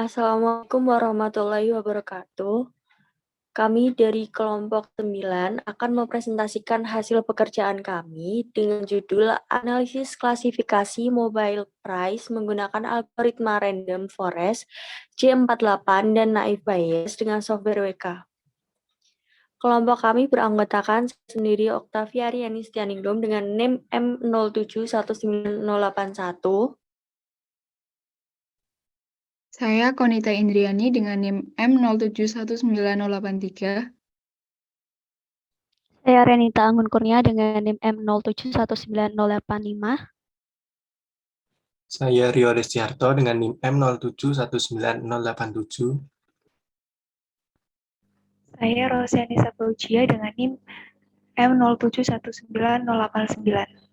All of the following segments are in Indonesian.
Assalamualaikum warahmatullahi wabarakatuh. Kami dari kelompok 9 akan mempresentasikan hasil pekerjaan kami dengan judul Analisis Klasifikasi Mobile Price menggunakan algoritma Random Forest, J48, dan Naive Bayes dengan software WK. Kelompok kami beranggotakan sendiri Octavia Riani Setianingrum dengan NIM M0719081, Saya Konita Indriani dengan NIM M071983. Saya Renita Anggun Kurnia dengan NIM M071985. Saya Rio Restiarto dengan NIM M071987. Saya Rosiani Sapaugia dengan NIM M071989.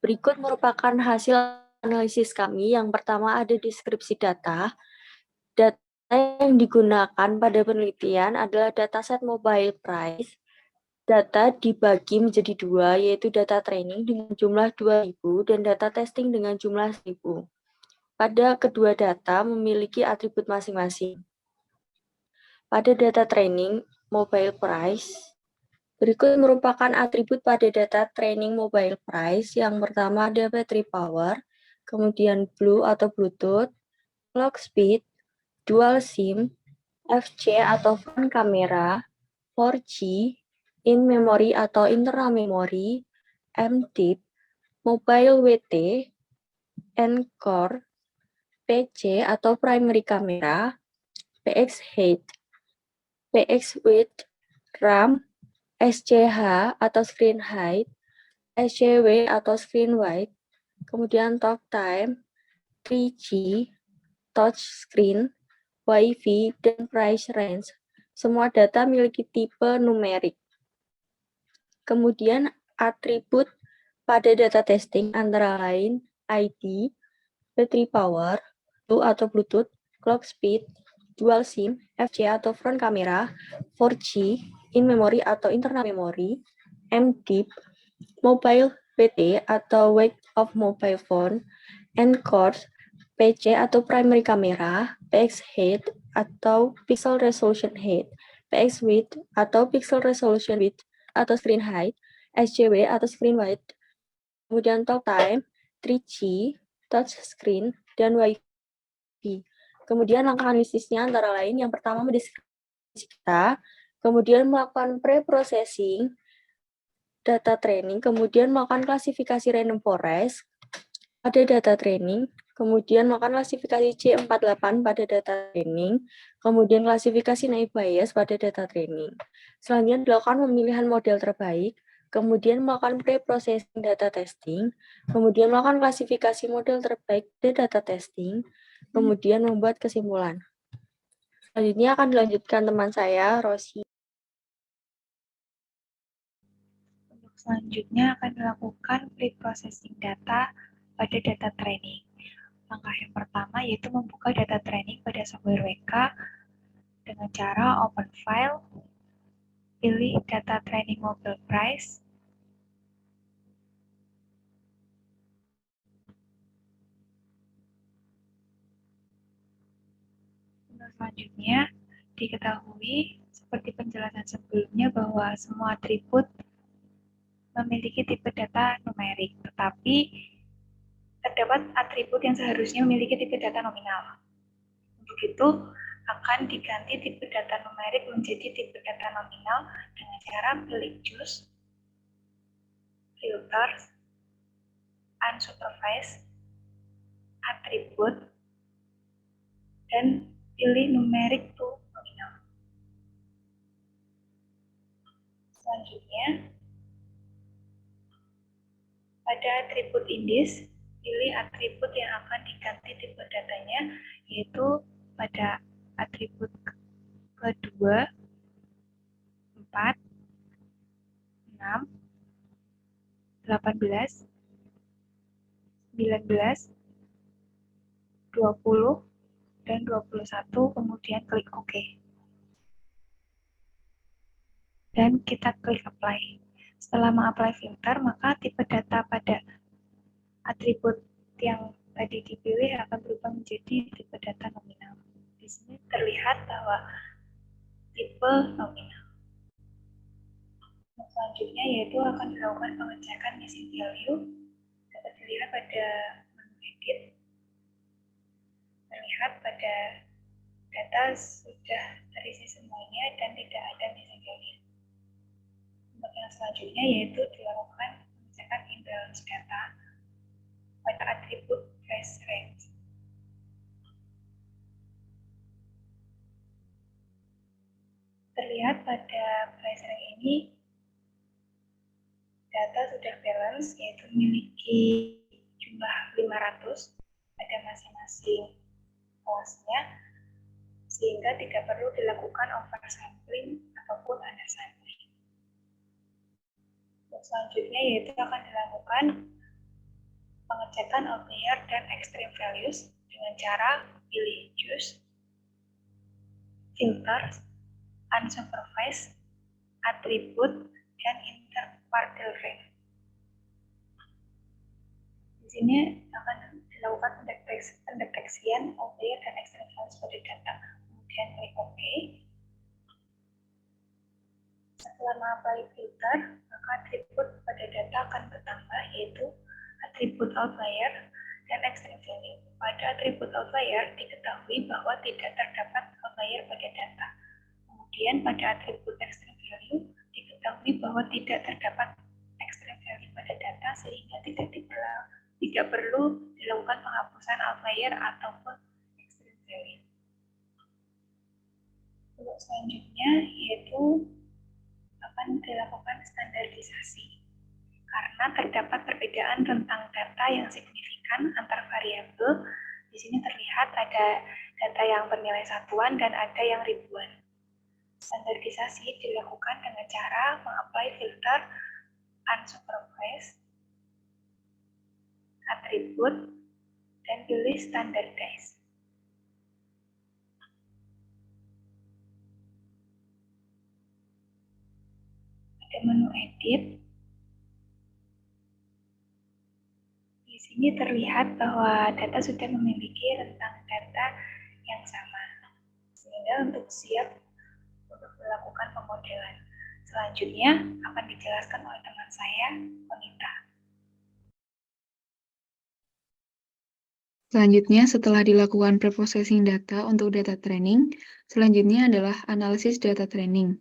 Berikut merupakan hasil analisis kami. Yang pertama ada deskripsi data. Data yang digunakan pada penelitian adalah dataset mobile price. Data dibagi menjadi dua, yaitu data training dengan jumlah 2.000 dan data testing dengan jumlah 1.000. Pada kedua data memiliki atribut masing-masing. Pada data training mobile price, berikut merupakan atribut pada data training mobile price. Yang pertama ada battery power, kemudian blue atau Bluetooth, clock speed, dual SIM, FC atau front camera, 4G, in memory atau internal memory, MTIP, mobile WT, Encore, PC atau primary camera, PX height, PX width, RAM, SCH atau screen height, SCW atau screen width, kemudian talk time, 3G, touch screen, Wi-Fi, dan price range. Semua data memiliki tipe numerik. Kemudian atribut pada data testing antara lain ID, battery power, Blue atau Bluetooth, clock speed, dual SIM, FC atau front camera, 4G, in memory atau internal memory, MTIP, mobile WT atau weight of mobile phone, Encore, PC atau primary camera, PX height atau pixel resolution height, PX width atau pixel resolution width atau screen height, SCW atau screen width, kemudian talk time, 3G, touch screen, dan Wi-Fi. Kemudian langkah analisisnya antara lain yang pertama mendeskripsi data, kemudian melakukan pre-processing data training, kemudian melakukan klasifikasi random forest pada data training, kemudian melakukan klasifikasi C48 pada data training, kemudian klasifikasi naive Bayes pada data training. Selanjutnya dilakukan pemilihan model terbaik, kemudian melakukan pre-processing data testing, kemudian melakukan klasifikasi model terbaik pada data testing, kemudian membuat kesimpulan. Selanjutnya akan dilanjutkan teman saya, Rosi. Untuk selanjutnya akan dilakukan pre-processing data pada data training. Langkah yang pertama yaitu membuka data training pada software WK dengan cara open file, pilih data training mobile price, selanjutnya diketahui seperti penjelasan sebelumnya bahwa semua atribut memiliki tipe data numerik, tetapi terdapat atribut yang seharusnya memiliki tipe data nominal. Untuk itu, akan diganti tipe data numerik menjadi tipe data nominal dengan cara pilih choose, filters, unsupervised, atribut, dan pilih numeric to nominal. Selanjutnya, pada atribut indis, pilih atribut yang akan diganti tipe datanya, yaitu pada atribut kedua, 4, 6, 18, 19, 20, dan 21, kemudian klik OK. Dan kita klik apply. Setelah mengapply filter, maka tipe data pada atribut yang tadi dipilih akan berubah menjadi tipe data nominal. Di sini terlihat bahwa tipe nominal. Selanjutnya yaitu akan dilakukan pengecekan missing value. Dapat dilihat pada menu edit. Terlihat pada data sudah terisi semuanya dan tidak ada missing value. Untuk yang selanjutnya yaitu dilakukan pengecekan imbalance data pada atribut price range. Terlihat pada price range ini data sudah balance, yaitu memiliki jumlah 500 pada masing-masing kelasnya, sehingga tidak perlu dilakukan oversampling ataupun undersampling. Selanjutnya yaitu akan dilakukan pengecekan outlier dan extreme values dengan cara pilih choose, filter, unsupervised, atribut, dan interquartile range. Di sini akan dilakukan pendeteksian outlier dan extreme values pada data. Kemudian klik OK. Setelah mengapply filter, maka atribut pada data akan bertambah, yaitu atribut outlier dan extreme value. Pada atribut outlier diketahui bahwa tidak terdapat outlier pada data. Kemudian pada atribut extreme value diketahui bahwa tidak terdapat extreme value pada data, sehingga tidak perlu dilakukan penghapusan outlier ataupun extreme value. Untuk selanjutnya yaitu akan dilakukan standarisasi. Karena terdapat perbedaan rentang data yang signifikan antar variabel, di sini terlihat ada data yang bernilai satuan dan ada yang ribuan. Standarisasi dilakukan dengan cara mengapply filter unsupervised, atribut, dan pilih standardize. Pada menu edit, di sini terlihat bahwa data sudah memiliki rentang data yang sama, sehingga untuk siap untuk melakukan pemodelan. Selanjutnya akan dijelaskan oleh teman saya, Konita. Selanjutnya, setelah dilakukan preprocessing data untuk data training, selanjutnya adalah analisis data training.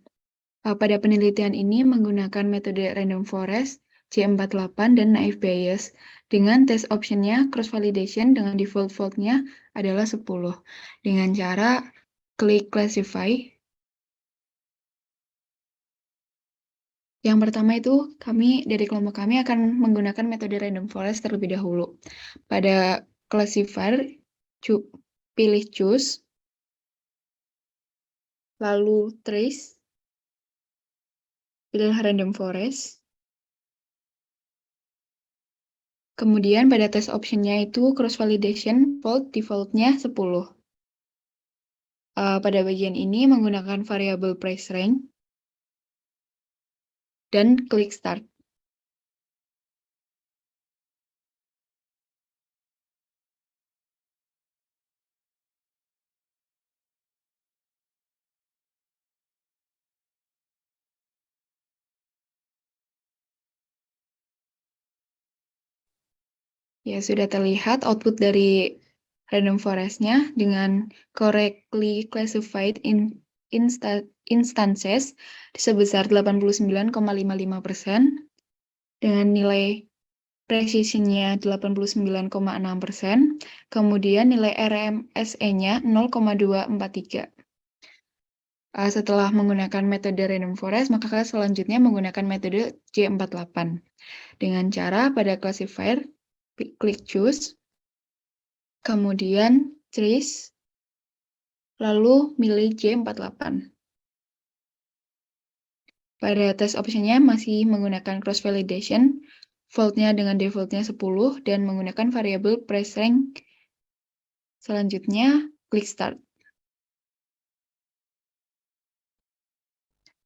Pada penelitian ini menggunakan metode random forest, J48, dan naive Bayes, dengan test optionnya cross-validation dengan default fault-nya adalah 10, dengan cara klik classify. Yang pertama itu, dari kelompok kami akan menggunakan metode random forest terlebih dahulu. Pada classifier, pilih choose, lalu trace, pilih random forest. Kemudian pada test option-nya itu cross-validation default-nya 10. Pada bagian ini menggunakan variabel price range dan klik start. Ya, sudah terlihat output dari random forest-nya dengan correctly classified instances sebesar 89,55% dengan nilai precision-nya 89,6%, kemudian nilai RMSE-nya 0,243. Setelah menggunakan metode random forest, maka selanjutnya menggunakan metode J48 dengan cara pada classifier klik choose, kemudian trace, lalu milih J48. Pada test option-nya masih menggunakan cross-validation, fault-nya dengan default-nya 10, dan menggunakan variabel price range. Selanjutnya, klik start.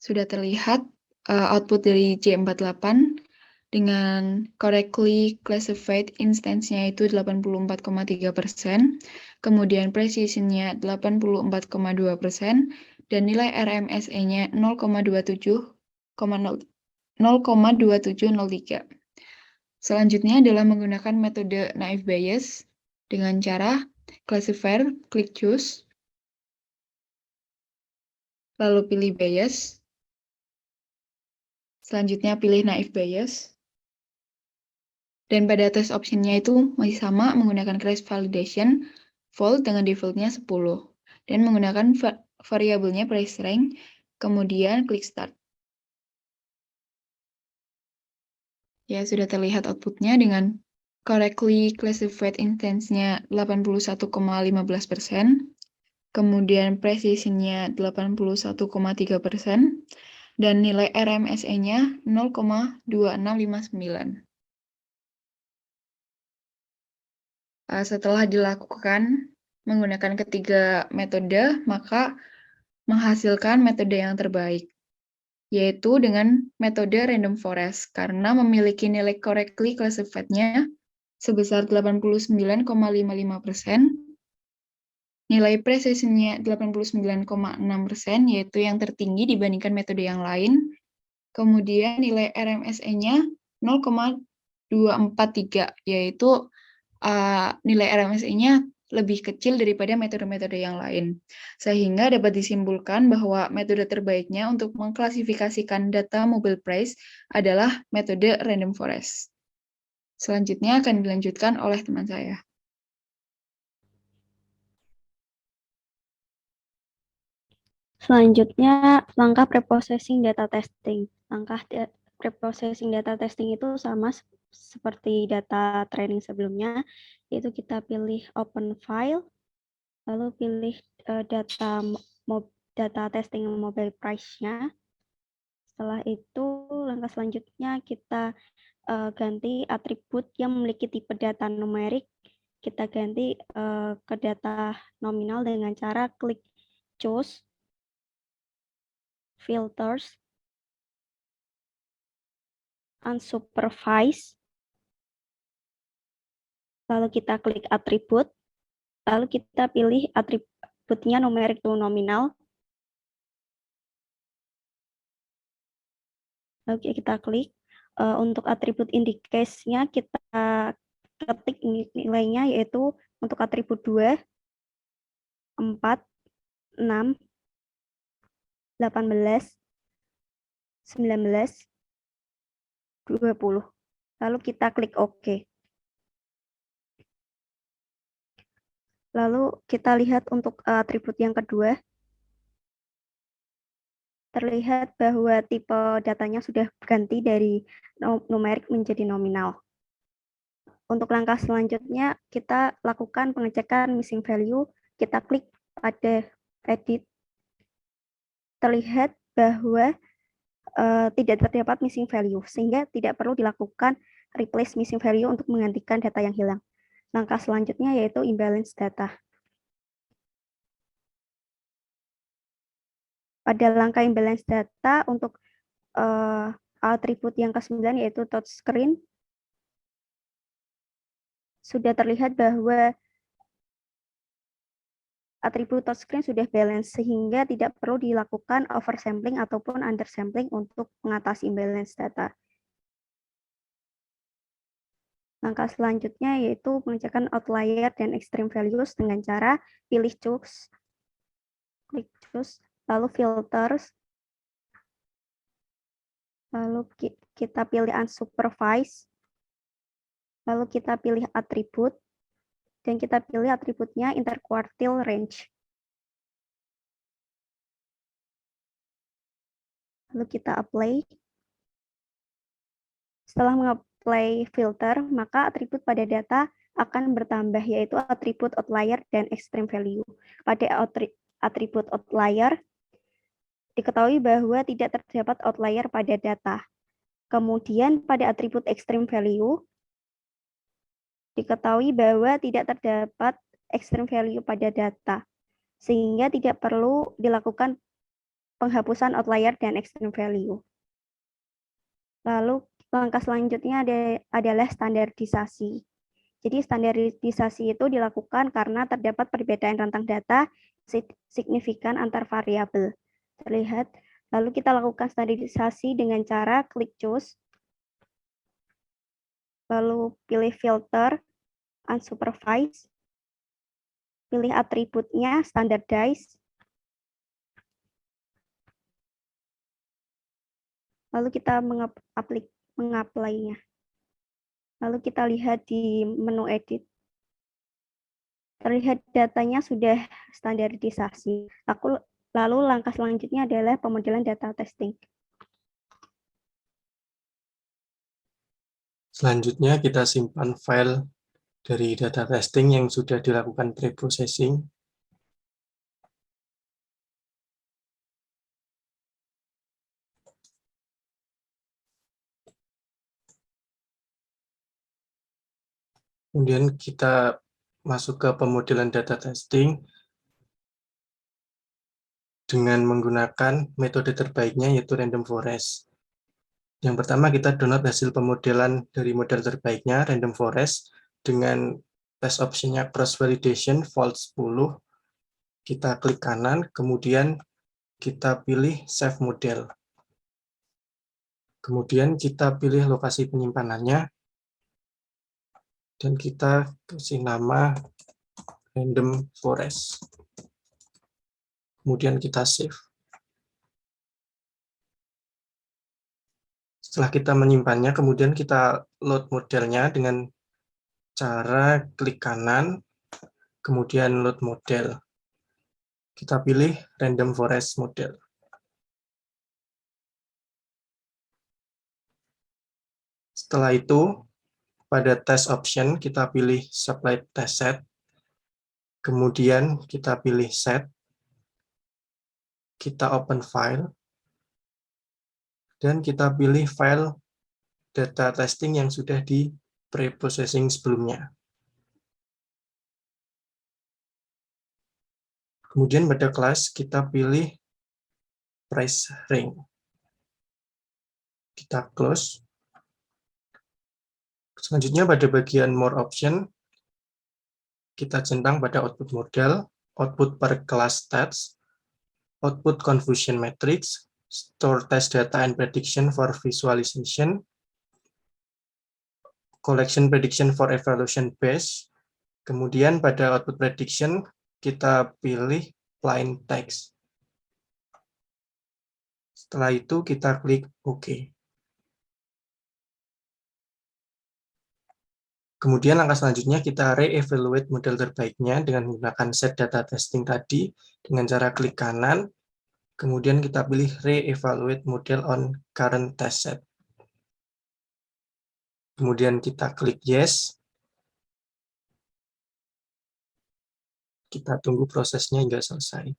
Sudah terlihat output dari J48 dengan correctly classified instance-nya itu 84,3%, kemudian precision-nya 84,2%, dan nilai RMSE-nya 0,2703. Selanjutnya adalah menggunakan metode naive Bayes dengan cara classifier, klik choose, lalu pilih Bayes. Selanjutnya pilih naive Bayes. Dan pada tes optionnya itu masih sama, menggunakan cross validation, fold dengan defaultnya 10. Dan menggunakan variabelnya price rank, kemudian klik start. Ya, sudah terlihat outputnya dengan correctly classified instance-nya 81,15%, kemudian precision-nya 81,3%, dan nilai RMSE-nya 0,2659. Setelah dilakukan menggunakan ketiga metode, maka menghasilkan metode yang terbaik, yaitu dengan metode random forest, karena memiliki nilai correctly classified-nya sebesar 89,55%, nilai precision-nya 89,6%, yaitu yang tertinggi dibandingkan metode yang lain, kemudian nilai RMSE-nya 0,243, yaitu nilai RMSE-nya lebih kecil daripada metode-metode yang lain. Sehingga dapat disimpulkan bahwa metode terbaiknya untuk mengklasifikasikan data mobile price adalah metode random forest. Selanjutnya akan dilanjutkan oleh teman saya. Selanjutnya, langkah preprocessing data testing. Langkah preprocessing data testing itu sama seperti data training sebelumnya, yaitu kita pilih open file, lalu pilih data testing mobile price-nya. Setelah itu, langkah selanjutnya kita ganti atribut yang memiliki tipe data numerik, kita ganti ke data nominal dengan cara klik choose, filters, unsupervised, lalu kita klik atribut, lalu kita pilih atributnya numerik to nominal, lalu kita klik. Untuk atribut indicase-nya kita ketik nilainya, yaitu untuk atribut 2, 4, 6, 18, 19, 20. Lalu kita klik OK. Lalu kita lihat untuk atribut yang kedua. Terlihat bahwa tipe datanya sudah ganti dari numerik menjadi nominal. Untuk langkah selanjutnya, kita lakukan pengecekan missing value. Kita klik pada edit. Terlihat bahwa tidak terdapat missing value, sehingga tidak perlu dilakukan replace missing value untuk menggantikan data yang hilang. Langkah selanjutnya yaitu imbalance data. Pada langkah imbalance data untuk atribut yang ke-9 yaitu touchscreen, sudah terlihat bahwa atribut touchscreen sudah balance, sehingga tidak perlu dilakukan oversampling ataupun undersampling untuk mengatasi imbalance data. Langkah selanjutnya yaitu pengecekan outlier dan extreme values dengan cara pilih choose, klik choose, lalu filters, lalu kita pilih unsupervised, lalu kita pilih atribut, dan kita pilih atributnya interquartile range. Lalu kita apply. Setelah mengapply filter, maka atribut pada data akan bertambah, yaitu atribut outlier dan extreme value. Pada atribut outlier, diketahui bahwa tidak terdapat outlier pada data. Kemudian pada atribut extreme value, diketahui bahwa tidak terdapat extreme value pada data, sehingga tidak perlu dilakukan penghapusan outlier dan extreme value. Lalu Langkah selanjutnya adalah standarisasi. Jadi standarisasi itu dilakukan karena terdapat perbedaan rentang data signifikan antar variabel. Terlihat, lalu kita lakukan standarisasi dengan cara klik choose, lalu pilih filter, unsupervised, pilih atributnya standardize, lalu kita mengapply-nya. Lalu kita lihat di menu edit. Terlihat datanya sudah standarisasi. Lalu langkah selanjutnya adalah pemodelan data testing. Selanjutnya kita simpan file dari data testing yang sudah dilakukan pre-processing. Kemudian kita masuk ke pemodelan data testing dengan menggunakan metode terbaiknya yaitu random forest. Yang pertama kita download hasil pemodelan dari model terbaiknya random forest dengan test optionnya cross validation false 10. Kita klik kanan, kemudian kita pilih save model. Kemudian kita pilih lokasi penyimpanannya dan kita kasih nama random forest. Kemudian kita save. Setelah kita menyimpannya, kemudian kita load modelnya dengan cara klik kanan, kemudian load model. Kita pilih random forest model. Setelah itu, pada test option kita pilih supply test set, kemudian kita pilih set, kita open file, dan kita pilih file data testing yang sudah di pre-processing sebelumnya. Kemudian pada kelas kita pilih price range. Kita close. Selanjutnya pada bagian more option, kita centang pada output model, output per class stats, output confusion matrix, store test data and prediction for visualization, collection prediction for evaluation base. Kemudian pada output prediction, kita pilih plain text. Setelah itu kita klik OK. Kemudian langkah selanjutnya kita re-evaluate model terbaiknya dengan menggunakan set data testing tadi dengan cara klik kanan, kemudian kita pilih re-evaluate model on current test set. Kemudian kita klik yes. Kita tunggu prosesnya hingga selesai.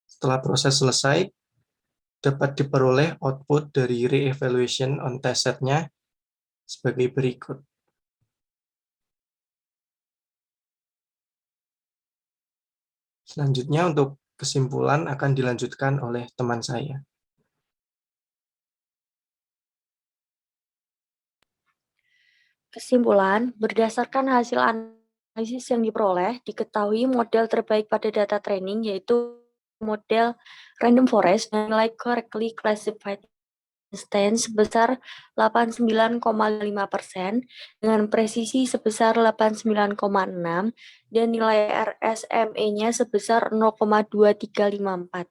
Setelah proses selesai, dapat diperoleh output dari re-evaluation on test set-nya sebagai berikut. Selanjutnya untuk kesimpulan akan dilanjutkan oleh teman saya. Kesimpulan, berdasarkan hasil analisis yang diperoleh, diketahui model terbaik pada data training yaitu model random forest dengan nilai correctly classified instance sebesar 89,5% dengan presisi sebesar 89,6 dan nilai RSME-nya sebesar 0,2354.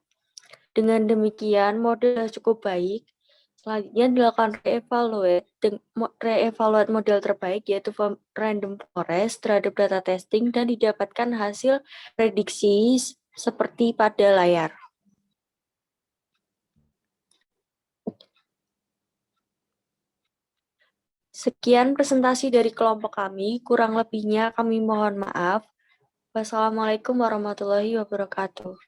Dengan demikian, model cukup baik. Selanjutnya dilakukan re-evaluate model terbaik yaitu random forest terhadap data testing dan didapatkan hasil prediksi seperti pada layar. Sekian presentasi dari kelompok kami, kurang lebihnya kami mohon maaf. Wassalamualaikum warahmatullahi wabarakatuh.